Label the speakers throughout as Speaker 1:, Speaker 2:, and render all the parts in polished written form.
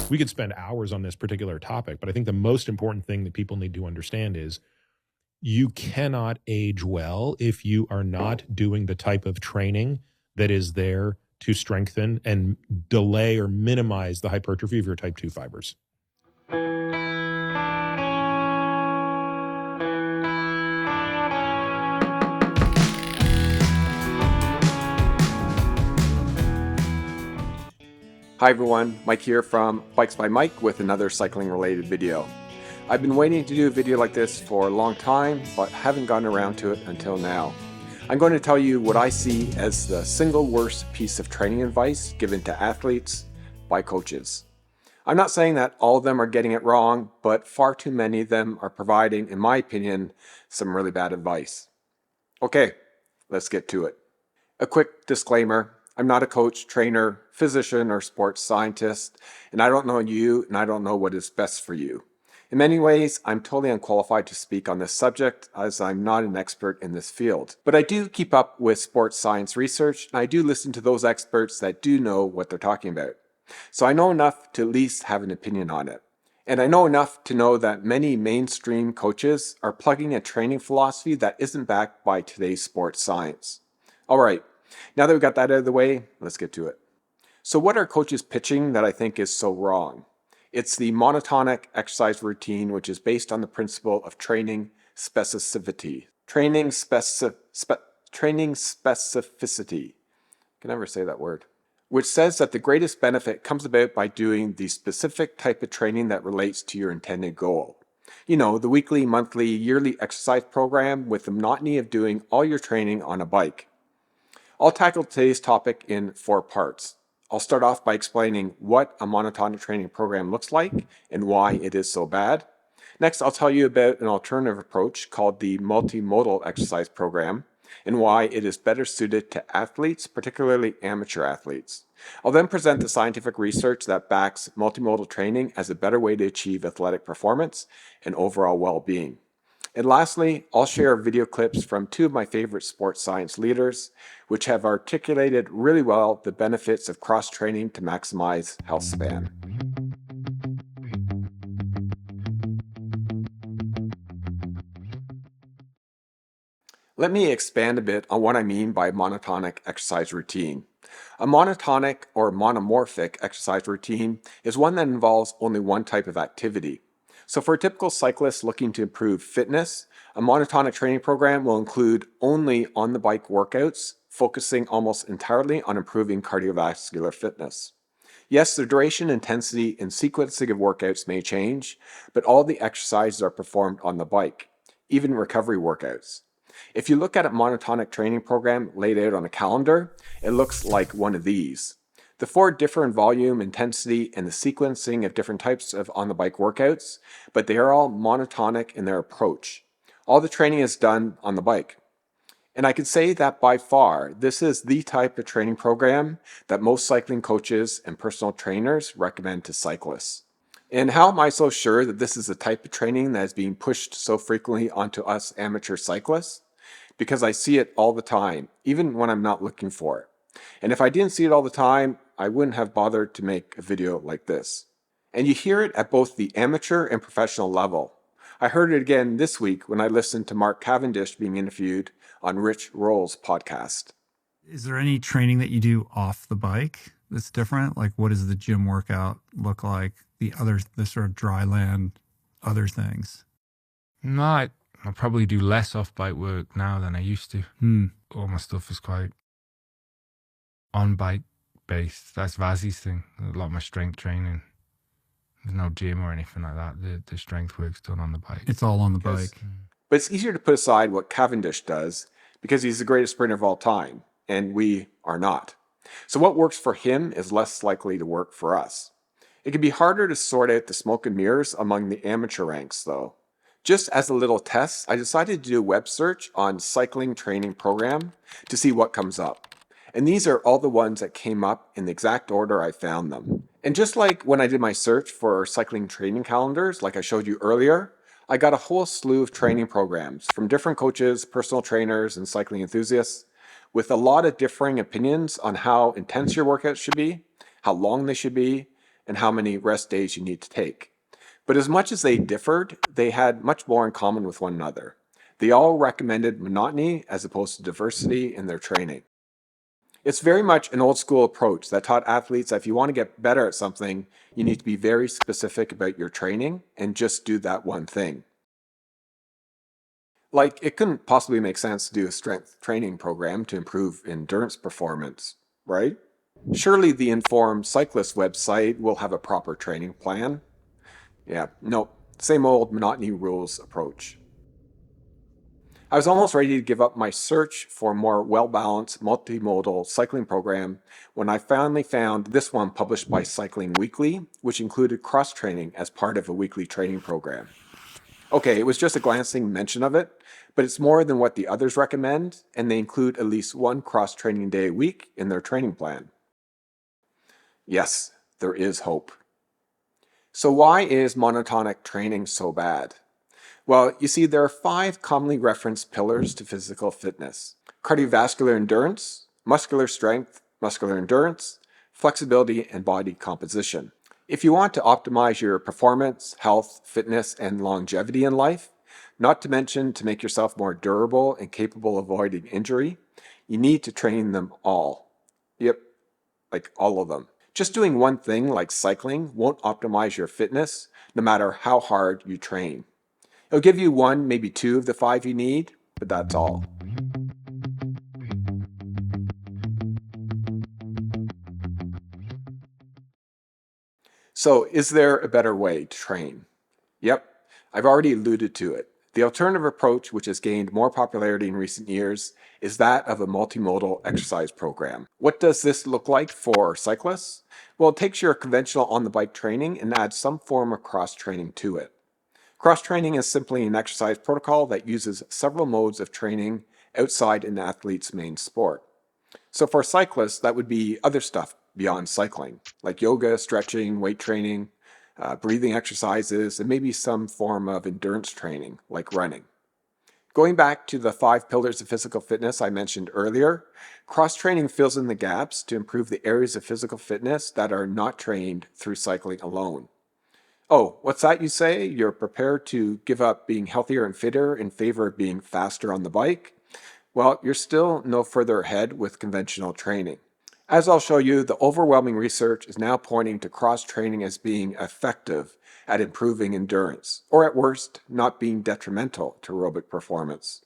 Speaker 1: We could spend hours on this particular topic, but I think the most important thing that people need to understand is you cannot age well if you are not doing the type of training that is there to strengthen and delay or minimize the hypertrophy of your type 2 fibers.
Speaker 2: Hi everyone, Mike here from Bikes by Mike with another cycling related video. I've been waiting to do a video like this for a long time, but haven't gotten around to it until now. I'm going to tell you what I see as the single worst piece of training advice given to athletes by coaches. I'm not saying that all of them are getting it wrong, but far too many of them are providing, in my opinion, some really bad advice. Okay, let's get to it. A quick disclaimer. I'm not a coach, trainer, physician, or sports scientist, and I don't know you, and I don't know what is best for you. In many ways, I'm totally unqualified to speak on this subject, as I'm not an expert in this field. But I do keep up with sports science research, and I do listen to those experts that do know what they're talking about. So I know enough to at least have an opinion on it. And I know enough to know that many mainstream coaches are plugging a training philosophy that isn't backed by today's sports science. All right. Now that we've got that out of the way, let's get to it. So what are coaches pitching that I think is so wrong? It's the monotonic exercise routine, which is based on the principle of training specificity. Training specificity. I can never say that word. Which says that the greatest benefit comes about by doing the specific type of training that relates to your intended goal. You know, the weekly, monthly, yearly exercise program with the monotony of doing all your training on a bike. I'll tackle today's topic in 4 parts. I'll start off by explaining what a monotonic training program looks like and why it is so bad. Next, I'll tell you about an alternative approach called the multi-modal exercise program and why it is better suited to athletes, particularly amateur athletes. I'll then present the scientific research that backs multimodal training as a better way to achieve athletic performance and overall well-being. And lastly, I'll share video clips from 2 of my favorite sports science leaders, which have articulated really well the benefits of cross-training to maximize health span. Let me expand a bit on what I mean by monotonic exercise routine. A monotonic or monomorphic exercise routine is one that involves only one type of activity. So for a typical cyclist looking to improve fitness, a monotonic training program will include only on-the-bike workouts, focusing almost entirely on improving cardiovascular fitness. Yes, the duration, intensity, and sequencing of workouts may change, but all the exercises are performed on the bike, even recovery workouts. If you look at a monotonic training program laid out on a calendar, it looks like one of these. The 4 differ in volume, intensity, and the sequencing of different types of on-the-bike workouts, but they are all monotonic in their approach. All the training is done on the bike. And I can say that by far, this is the type of training program that most cycling coaches and personal trainers recommend to cyclists. And how am I so sure that this is the type of training that is being pushed so frequently onto us amateur cyclists? Because I see it all the time, even when I'm not looking for it. And if I didn't see it all the time, I wouldn't have bothered to make a video like this. And you hear it at both the amateur and professional level. I heard it again this week when I listened to Mark Cavendish being interviewed on Rich Roll's podcast.
Speaker 3: Is there any training that you do off the bike that's different? Like, what does the gym workout look like? The sort of dry land, other things?
Speaker 4: No, I probably do less off-bike work now than I used to. All my stuff is quite on-bike based. That's Vazzy's thing. A lot of my strength training. There's no gym or anything like that. The strength work's done on the bike.
Speaker 3: It's all on the bike.
Speaker 2: But it's easier to put aside what Cavendish does because he's the greatest sprinter of all time, and we are not. So what works for him is less likely to work for us. It can be harder to sort out the smoke and mirrors among the amateur ranks, though. Just as a little test, I decided to do a web search on cycling training program to see what comes up. And these are all the ones that came up in the exact order I found them. And just like when I did my search for cycling training calendars, like I showed you earlier, I got a whole slew of training programs from different coaches, personal trainers, and cycling enthusiasts with a lot of differing opinions on how intense your workouts should be, how long they should be, and how many rest days you need to take. But as much as they differed, they had much more in common with one another. They all recommended monotony as opposed to diversity in their training. It's very much an old school approach that taught athletes that if you want to get better at something, you need to be very specific about your training and just do that one thing. Like, it couldn't possibly make sense to do a strength training program to improve endurance performance, right? Surely the Informed Cyclist website will have a proper training plan. Yeah, no, same old monotony rules approach. I was almost ready to give up my search for a more well-balanced multimodal cycling program when I finally found this one published by Cycling Weekly, which included cross-training as part of a weekly training program. Okay, it was just a glancing mention of it, but it's more than what the others recommend, and they include at least one cross-training day a week in their training plan. Yes, there is hope. So why is monotonic training so bad? Well, you see, there are 5 commonly referenced pillars to physical fitness: cardiovascular endurance, muscular strength, muscular endurance, flexibility, and body composition. If you want to optimize your performance, health, fitness, and longevity in life, not to mention to make yourself more durable and capable of avoiding injury, you need to train them all. Yep, like all of them. Just doing one thing like cycling won't optimize your fitness, no matter how hard you train. It'll give you 1, maybe 2 of the 5 you need, but that's all. So, is there a better way to train? Yep, I've already alluded to it. The alternative approach, which has gained more popularity in recent years, is that of a multimodal exercise program. What does this look like for cyclists? Well, it takes your conventional on-the-bike training and adds some form of cross-training to it. Cross-training is simply an exercise protocol that uses several modes of training outside an athlete's main sport. So for cyclists, that would be other stuff beyond cycling, like yoga, stretching, weight training, breathing exercises, and maybe some form of endurance training, like running. Going back to the 5 pillars of physical fitness I mentioned earlier, cross-training fills in the gaps to improve the areas of physical fitness that are not trained through cycling alone. Oh, what's that you say? You're prepared to give up being healthier and fitter in favor of being faster on the bike? Well, you're still no further ahead with conventional training. As I'll show you, the overwhelming research is now pointing to cross-training as being effective at improving endurance, or at worst, not being detrimental to aerobic performance.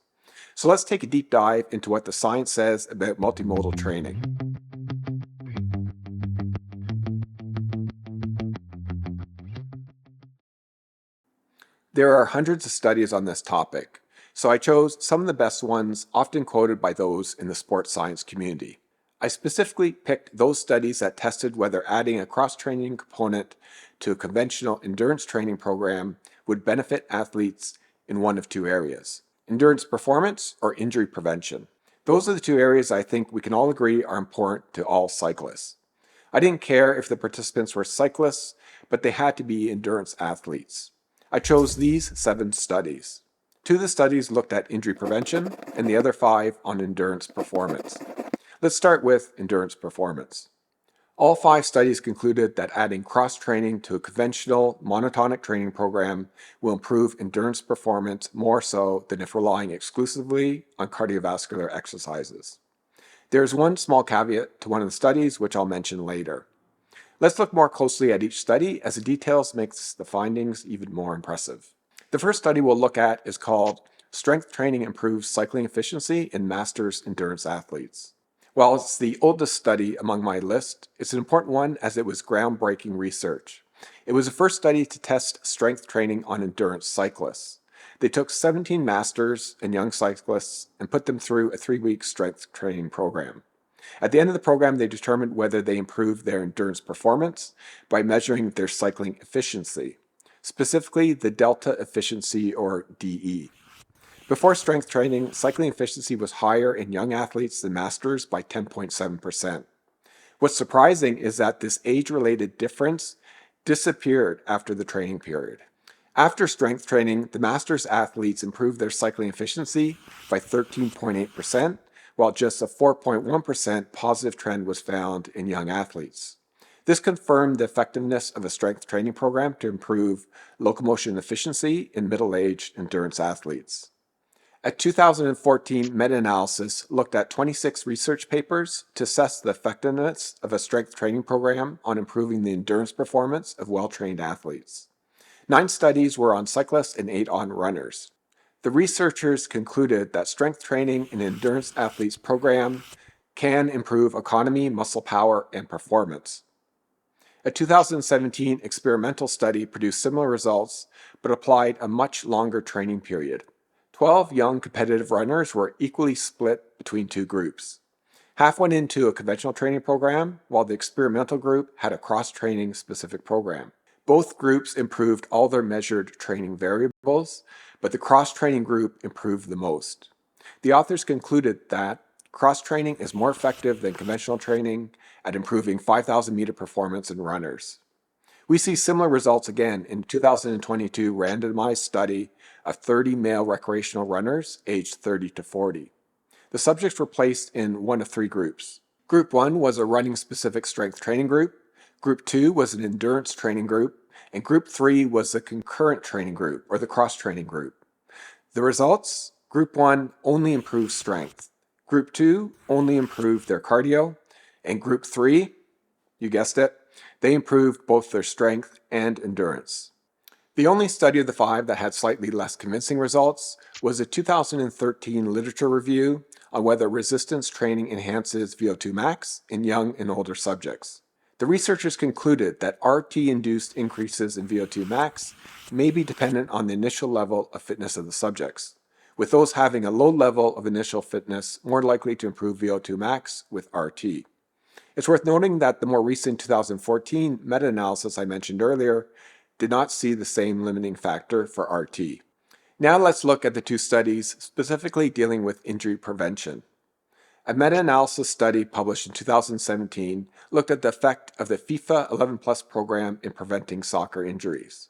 Speaker 2: So let's take a deep dive into what the science says about multimodal training. There are hundreds of studies on this topic, so I chose some of the best ones often quoted by those in the sports science community. I specifically picked those studies that tested whether adding a cross-training component to a conventional endurance training program would benefit athletes in one of 2 areas: endurance performance or injury prevention. Those are the 2 areas I think we can all agree are important to all cyclists. I didn't care if the participants were cyclists, but they had to be endurance athletes. I chose these 7 studies. 2 of the studies looked at injury prevention, and the other 5 on endurance performance. Let's start with endurance performance. All 5 studies concluded that adding cross-training to a conventional monotonic training program will improve endurance performance more so than if relying exclusively on cardiovascular exercises. There is one small caveat to one of the studies, which I'll mention later. Let's look more closely at each study, as the details makes the findings even more impressive. The first study we'll look at is called Strength Training Improves Cycling Efficiency in Masters Endurance Athletes. While it's the oldest study among my list, it's an important one as it was groundbreaking research. It was the first study to test strength training on endurance cyclists. They took 17 masters and young cyclists and put them through a 3-week strength training program. At the end of the program, they determined whether they improved their endurance performance by measuring their cycling efficiency, specifically the delta efficiency, or DE. Before strength training, cycling efficiency was higher in young athletes than masters by 10.7%. What's surprising is that this age-related difference disappeared after the training period. After strength training, the masters athletes improved their cycling efficiency by 13.8%, while just a 4.1% positive trend was found in young athletes. This confirmed the effectiveness of a strength training program to improve locomotion efficiency in middle-aged endurance athletes. A 2014 meta-analysis looked at 26 research papers to assess the effectiveness of a strength training program on improving the endurance performance of well-trained athletes. 9 studies were on cyclists and 8 on runners. The researchers concluded that strength training in an endurance athletes program can improve economy, muscle power, and performance. A 2017 experimental study produced similar results, but applied a much longer training period. 12 young competitive runners were equally split between 2 groups. Half went into a conventional training program, while the experimental group had a cross-training specific program. Both groups improved all their measured training variables, but the cross-training group improved the most. The authors concluded that cross-training is more effective than conventional training at improving 5,000-meter performance in runners. We see similar results again in 2022 randomized study of 30 male recreational runners aged 30 to 40. The subjects were placed in one of 3 groups. Group 1 was a running-specific strength training group, Group 2 was an endurance training group, and Group 3 was the concurrent training group, or the cross-training group. The results? Group 1 only improved strength. Group 2 only improved their cardio, and Group 3, you guessed it, they improved both their strength and endurance. The only study of the 5 that had slightly less convincing results was a 2013 literature review on whether resistance training enhances VO2 max in young and older subjects. The researchers concluded that RT-induced increases in VO2 max may be dependent on the initial level of fitness of the subjects, with those having a low level of initial fitness more likely to improve VO2 max with RT. It's worth noting that the more recent 2014 meta-analysis I mentioned earlier did not see the same limiting factor for RT. Now let's look at the 2 studies specifically dealing with injury prevention. A meta-analysis study published in 2017 looked at the effect of the FIFA 11 Plus program in preventing soccer injuries.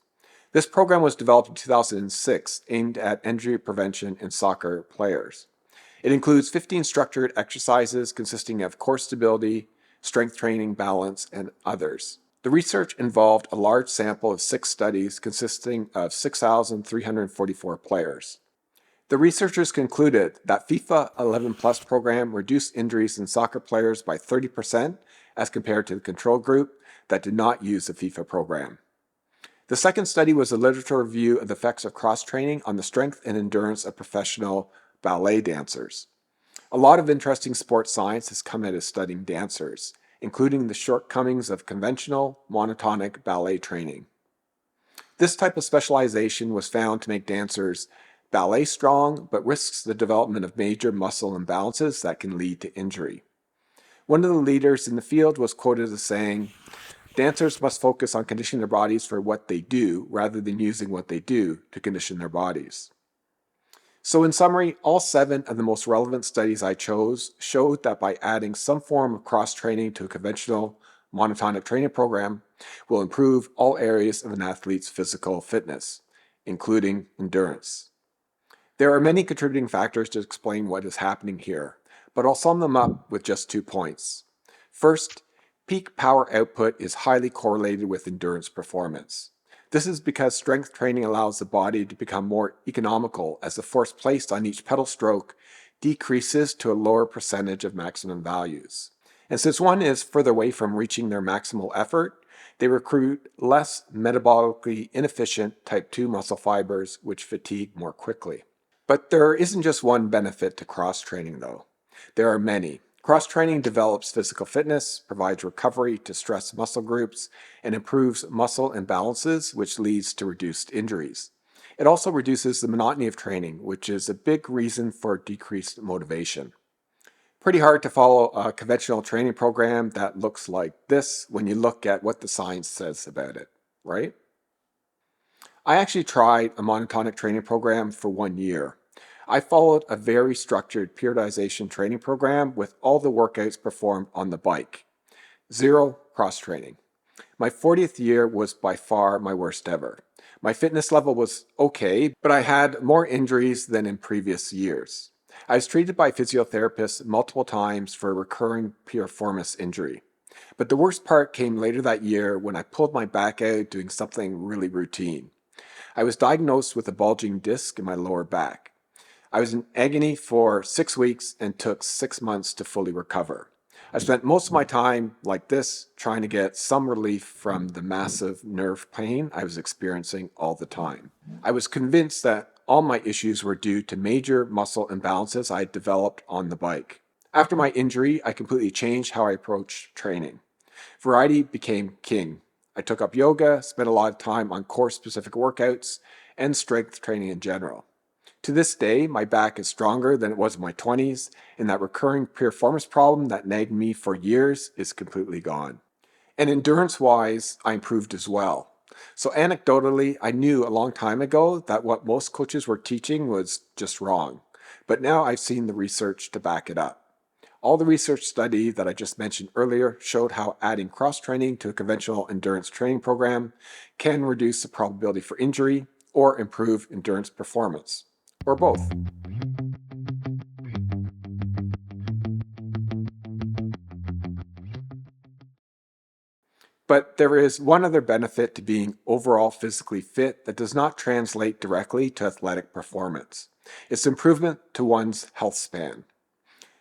Speaker 2: This program was developed in 2006, aimed at injury prevention in soccer players. It includes 15 structured exercises consisting of core stability, strength training, balance, and others. The research involved a large sample of 6 studies consisting of 6,344 players. The researchers concluded that FIFA 11 Plus program reduced injuries in soccer players by 30% as compared to the control group that did not use the FIFA program. The second study was a literature review of the effects of cross-training on the strength and endurance of professional ballet dancers. A lot of interesting sports science has come out of studying dancers, including the shortcomings of conventional monotonic ballet training. This type of specialization was found to make dancers ballet strong, but risks the development of major muscle imbalances that can lead to injury. One of the leaders in the field was quoted as saying, "Dancers must focus on conditioning their bodies for what they do rather than using what they do to condition their bodies." So in summary, all 7 of the most relevant studies I chose showed that by adding some form of cross-training to a conventional monotonic training program will improve all areas of an athlete's physical fitness, including endurance. There are many contributing factors to explain what is happening here, but I'll sum them up with just 2 points. First, peak power output is highly correlated with endurance performance. This is because strength training allows the body to become more economical as the force placed on each pedal stroke decreases to a lower percentage of maximum values. And since one is further away from reaching their maximal effort, they recruit less metabolically inefficient type 2 muscle fibers, which fatigue more quickly. But there isn't just one benefit to cross-training though. There are many. Cross-training develops physical fitness, provides recovery to stress muscle groups, and improves muscle imbalances, which leads to reduced injuries. It also reduces the monotony of training, which is a big reason for decreased motivation. Pretty hard to follow a conventional training program that looks like this when you look at what the science says about it, right? I actually tried a monotonic training program for 1 year. I followed a very structured periodization training program with all the workouts performed on the bike. 0 cross-training. My 40th year was by far my worst ever. My fitness level was okay, but I had more injuries than in previous years. I was treated by physiotherapists multiple times for a recurring piriformis injury. But the worst part came later that year when I pulled my back out doing something really routine. I was diagnosed with a bulging disc in my lower back. I was in agony for 6 weeks and took 6 months to fully recover. I spent most of my time like this, trying to get some relief from the massive nerve pain I was experiencing all the time. I was convinced that all my issues were due to major muscle imbalances I had developed on the bike. After my injury, I completely changed how I approached training. Variety became king. I took up yoga, spent a lot of time on course-specific workouts, and strength training in general. To this day, my back is stronger than it was in my 20s, and that recurring performance problem that nagged me for years is completely gone. And endurance-wise, I improved as well. So anecdotally, I knew a long time ago that what most coaches were teaching was just wrong. But now I've seen the research to back it up. All the research study that I just mentioned earlier showed how adding cross-training to a conventional endurance training program can reduce the probability for injury or improve endurance performance, or both. But there is one other benefit to being overall physically fit that does not translate directly to athletic performance. It's improvement to one's health span.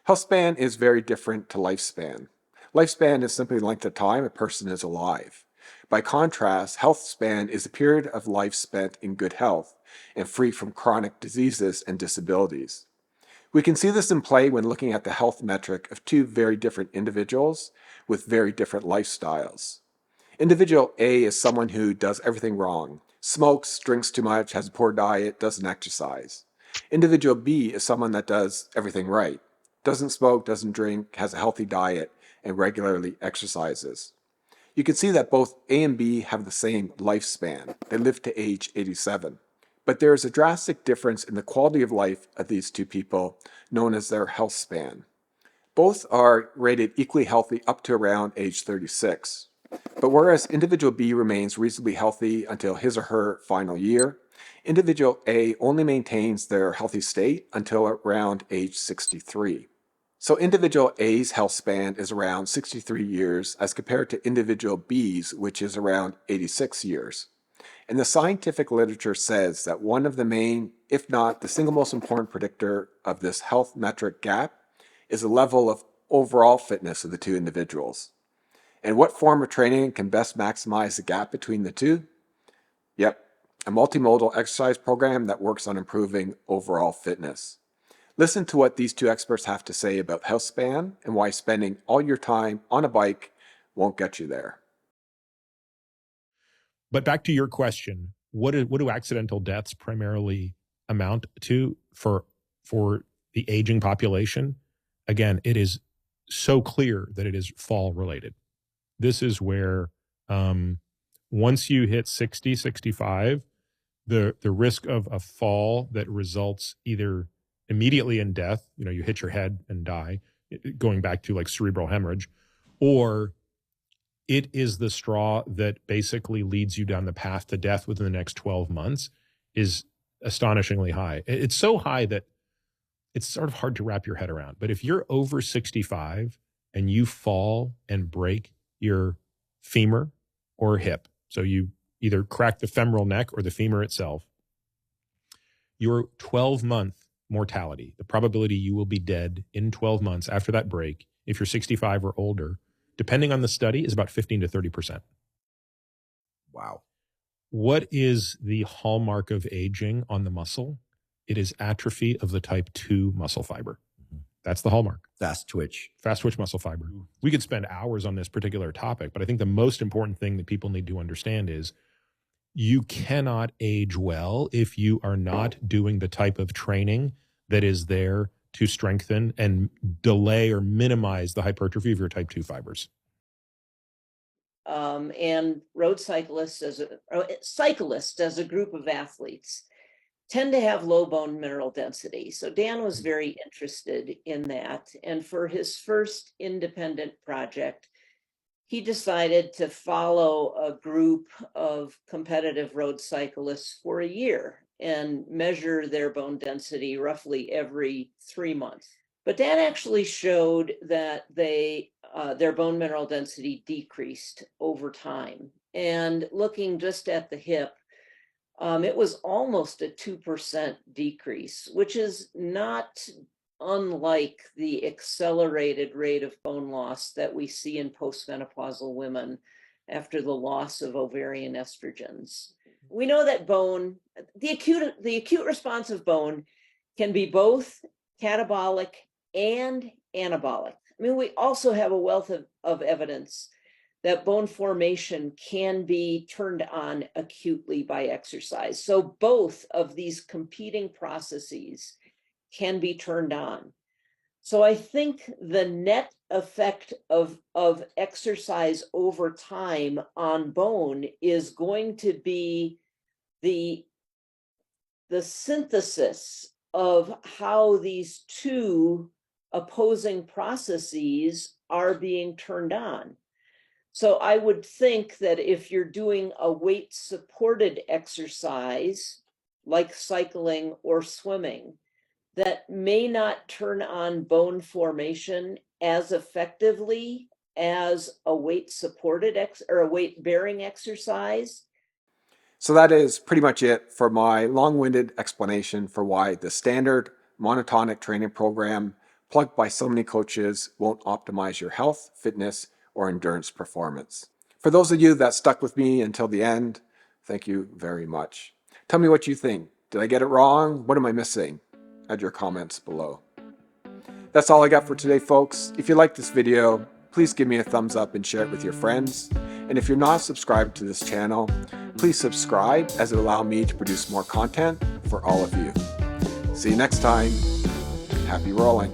Speaker 2: Health span is very different to lifespan. Lifespan is simply the length of time a person is alive. By contrast, health span is a period of life spent in good health and free from chronic diseases and disabilities. We can see this in play when looking at the health metric of two very different individuals with very different lifestyles. Individual A is someone who does everything wrong: smokes, drinks too much, has a poor diet, doesn't exercise. Individual B is someone that does everything right: doesn't smoke, doesn't drink, has a healthy diet, and regularly exercises. You can see that both A and B have the same lifespan. They live to age 87. But there is a drastic difference in the quality of life of these two people, known as their health span. Both are rated equally healthy up to around age 36. But whereas individual B remains reasonably healthy until his or her final year, individual A only maintains their healthy state until around age 63. So individual A's health span is around 63 years as compared to individual B's, which is around 86 years. And the scientific literature says that one of the main, if not the single most important predictor of this health metric gap is the level of overall fitness of the two individuals. And what form of training can best maximize the gap between the two? Yep, a multimodal exercise program that works on improving overall fitness. Listen to what these two experts have to say about Healthspan and why spending all your time on a bike won't get you there.
Speaker 1: But back to your question, what do accidental deaths primarily amount to for the aging population? Again, it is so clear that it is fall related. This is where once you hit 60, 65, the risk of a fall that results either immediately in death, you hit your head and die, going back to like cerebral hemorrhage, or it is the straw that basically leads you down the path to death within the next 12 months, is astonishingly high. It's so high that it's sort of hard to wrap your head around. But if you're over 65 and you fall and break your femur or hip, so you either crack the femoral neck or the femur itself, your 12-month mortality, the probability you will be dead in 12 months after that break, if you're 65 or older, depending on the study, is about 15 to 30%.
Speaker 5: Wow.
Speaker 1: What is the hallmark of aging on the muscle? It is atrophy of the type 2 muscle fiber. That's the hallmark.
Speaker 5: Fast twitch
Speaker 1: muscle fiber. We could spend hours on this particular topic, but I think the most important thing that people need to understand is you cannot age well if you are not doing the type of training that is there to strengthen and delay or minimize the hypertrophy of your type 2 fibers.
Speaker 6: And road cyclists as a group of athletes tend to have low bone mineral density. So Dan was very interested in that. And for his first independent project, he decided to follow a group of competitive road cyclists for a year and measure their bone density roughly every 3 months. But Dan actually showed that their bone mineral density decreased over time. And looking just at the hip, it was almost a 2% decrease, which is not unlike the accelerated rate of bone loss that we see in postmenopausal women after the loss of ovarian estrogens. We know that the acute response of bone can be both catabolic and anabolic. I mean, we also have a wealth of evidence that bone formation can be turned on acutely by exercise. So both of these competing processes can be turned on. So I think the net effect of exercise over time on bone is going to be the synthesis of how these two opposing processes are being turned on. So I would think that if you're doing a weight supported exercise like cycling or swimming, that may not turn on bone formation as effectively as a weight supported or a weight bearing exercise.
Speaker 2: So that is pretty much it for my long-winded explanation for why the standard monotonic training program plugged by so many coaches won't optimize your health, fitness, or endurance performance. For those of you that stuck with me until the end, thank you very much. Tell me what you think. Did I get it wrong? What am I missing? Add your comments below. That's all I got for today, folks. If you like this video, please give me a thumbs up and share it with your friends. And if you're not subscribed to this channel, please subscribe as it will allow me to produce more content for all of you. See you next time. Happy rolling.